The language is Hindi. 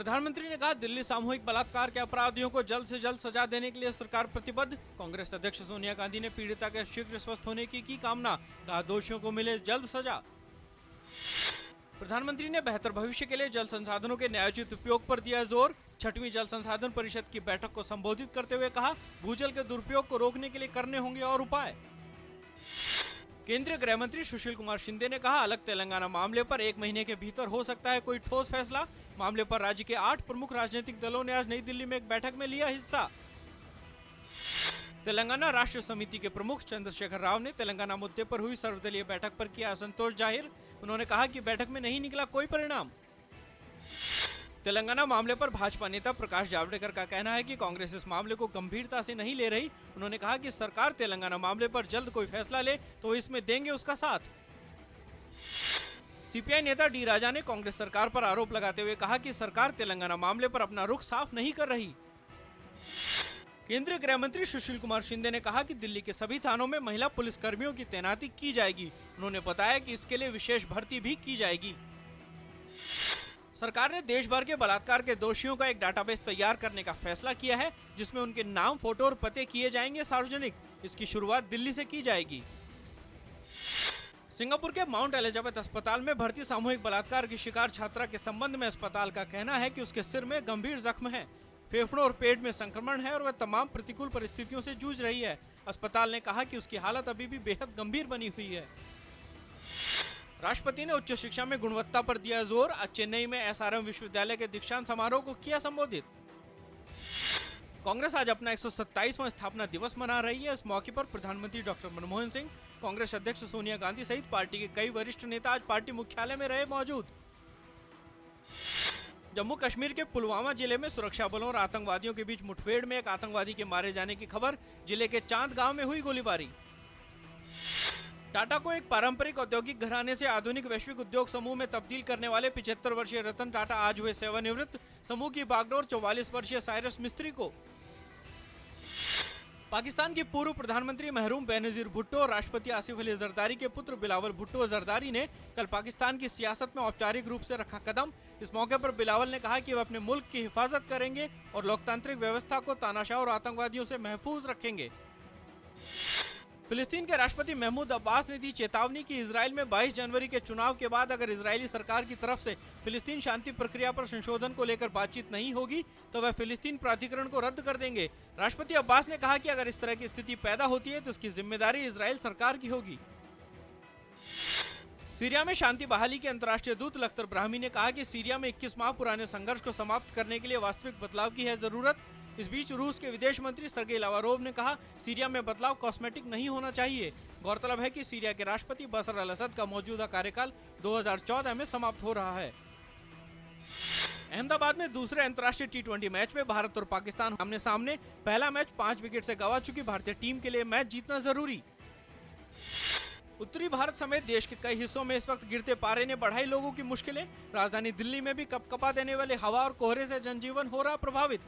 प्रधानमंत्री ने कहा, दिल्ली सामूहिक बलात्कार के अपराधियों को जल्द से जल्द सजा देने के लिए सरकार प्रतिबद्ध। कांग्रेस अध्यक्ष सोनिया गांधी ने पीड़िता के शीघ्र स्वस्थ होने की कामना। कहा, दोषियों को मिले जल्द सजा। प्रधानमंत्री ने बेहतर भविष्य के लिए जल संसाधनों के न्यायोचित उपयोग पर दिया जोर। 6वीं जल संसाधन परिषद की बैठक को संबोधित करते हुए कहा, भूजल के दुरुपयोग को रोकने के लिए करने होंगे और उपाय। केंद्रीय गृह मंत्री सुशील कुमार शिंदे ने कहा, अलग तेलंगाना मामले पर 1 महीने के भीतर हो सकता है कोई ठोस फैसला। मामले पर राज्य के 8 प्रमुख राजनीतिक दलों ने आज नई दिल्ली में एक बैठक में लिया हिस्सा। तेलंगाना राष्ट्र समिति के प्रमुख चंद्रशेखर राव ने तेलंगाना मुद्दे पर हुई सर्वदलीय बैठक पर किया असंतोष जाहिर। उन्होंने कहा कि बैठक में नहीं निकला कोई परिणाम। तेलंगाना मामले पर भाजपा नेता प्रकाश जावड़ेकर का कहना है कि कांग्रेस इस मामले को गंभीरता से नहीं ले रही। उन्होंने कहा कि सरकार तेलंगाना मामले पर जल्द कोई फैसला ले तो इसमें देंगे उसका साथ। सीपीआई नेता डी राजा ने कांग्रेस सरकार पर आरोप लगाते हुए कहा कि सरकार तेलंगाना मामले पर अपना रुख साफ नहीं कर रही। केंद्रीय गृह मंत्री सुशील कुमार शिंदे ने कहा कि दिल्ली के सभी थानों में महिला पुलिस कर्मियों की तैनाती की जाएगी। उन्होंने बताया कि इसके लिए विशेष भर्ती भी की जाएगी। सरकार ने देश भर के बलात्कार के दोषियों का एक डाटाबेस तैयार करने का फैसला किया है, जिसमें उनके नाम, फोटो और पते किए जाएंगे सार्वजनिक। इसकी शुरुआत दिल्ली से की जाएगी। सिंगापुर के माउंट एलिजाबेथ अस्पताल में भर्ती सामूहिक बलात्कार की शिकार छात्रा के संबंध में अस्पताल का कहना है कि उसके सिर में गंभीर जख्म है, फेफड़ों और पेट में संक्रमण है और वह तमाम प्रतिकूल परिस्थितियों से जूझ रही है। अस्पताल ने कहा कि उसकी हालत अभी भी बेहद गंभीर बनी हुई है। राष्ट्रपति ने उच्च शिक्षा में गुणवत्ता पर दिया जोर। आज चेन्नई में एसआरएम विश्वविद्यालय के दीक्षांत समारोह को किया संबोधित। कांग्रेस आज अपना 127वां स्थापना दिवस मना रही है। इस मौके पर प्रधानमंत्री डॉक्टर मनमोहन सिंह, कांग्रेस अध्यक्ष सोनिया गांधी सहित पार्टी के कई वरिष्ठ नेता आज पार्टी मुख्यालय में रहे मौजूद। जम्मू कश्मीर के पुलवामा जिले में सुरक्षा बलों और आतंकवादियों के बीच मुठभेड़ में एक आतंकवादी के मारे जाने की खबर। जिले के चांद गांव में हुई गोलीबारी। टाटा को एक पारंपरिक औद्योगिक घराने से आधुनिक वैश्विक उद्योग समूह में तब्दील करने वाले 75 वर्षीय रतन टाटा आज हुए सेवानिवृत्त। समूह की बागडोर 44 वर्षीय साइरस मिस्त्री को। पाकिस्तान के पूर्व प्रधानमंत्री मरहूम बेनजीर भुट्टो और राष्ट्रपति आसिफ अली जरदारी के पुत्र बिलावल भुट्टो जरदारी ने कल पाकिस्तान की सियासत में औपचारिक रूप से रखा कदम। इस मौके पर बिलावल ने कहा कि वे अपने मुल्क की हिफाजत करेंगे और लोकतांत्रिक व्यवस्था को तानाशाह और आतंकवादियों से महफूज रखेंगे। फिलिस्तीन के राष्ट्रपति महमूद अब्बास ने दी चेतावनी कि इजराइल में 22 जनवरी के चुनाव के बाद अगर इजरायली सरकार की तरफ से फिलिस्तीन शांति प्रक्रिया पर संशोधन को लेकर बातचीत नहीं होगी तो वह फिलिस्तीन प्राधिकरण को रद्द कर देंगे। राष्ट्रपति अब्बास ने कहा कि अगर इस तरह की स्थिति पैदा होती है तो इसकी जिम्मेदारी इजराइल सरकार की होगी। सीरिया में शांति बहाली के अंतर्राष्ट्रीय दूत लख्तर ब्राह्मी ने कहा कि सीरिया में 21 माह पुराने संघर्ष को समाप्त करने के लिए वास्तविक बदलाव की है जरूरत। इस बीच रूस के विदेश मंत्री सर्गेई लावरोव ने कहा, सीरिया में बदलाव कॉस्मेटिक नहीं होना चाहिए। गौरतलब है कि सीरिया के राष्ट्रपति बशर अल असद का मौजूदा कार्यकाल 2014 में समाप्त हो रहा है। अहमदाबाद में दूसरे अंतर्राष्ट्रीय T20 मैच में भारत और पाकिस्तान आमने सामने। पहला मैच 5 विकेट से गंवा चुकी भारतीय टीम के लिए मैच जीतना जरूरी। उत्तरी भारत समेत देश के कई हिस्सों में इस वक्त गिरते पारे ने बढ़ाई लोगों की मुश्किलें। राजधानी दिल्ली में भी कपकपा देने वाले हवा और कोहरे से जनजीवन हो रहा प्रभावित।